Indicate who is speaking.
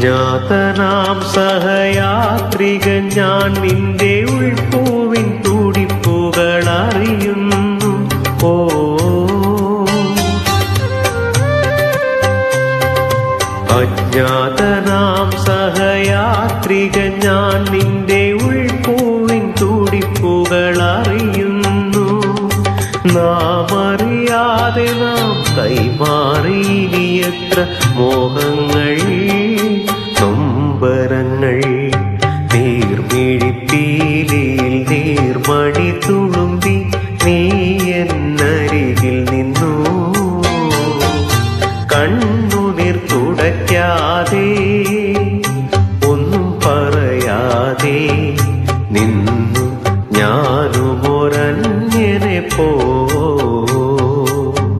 Speaker 1: അജ്ഞാതനാം സഹയാത്രികൻ ഞാൻ നിന്റെ ഉൾപ്പൂവിൻ തുടിപ്പുകൾ അറിയുന്നു. ഓ അജ്ഞാതനാം സഹയാത്രികൻ ഞാൻ നിന്റെ ഉൾപ്പൂവിൻ തുടിപ്പുകൾ അറിയുന്നു. നാം അറിയാതെ നാം കൈമാറി എത്ര മോഹങ്ങൾ നൊമ്പരങ്ങൾ. നീർമിഴിപ്പീലിയിൽ നീർമണി തുളും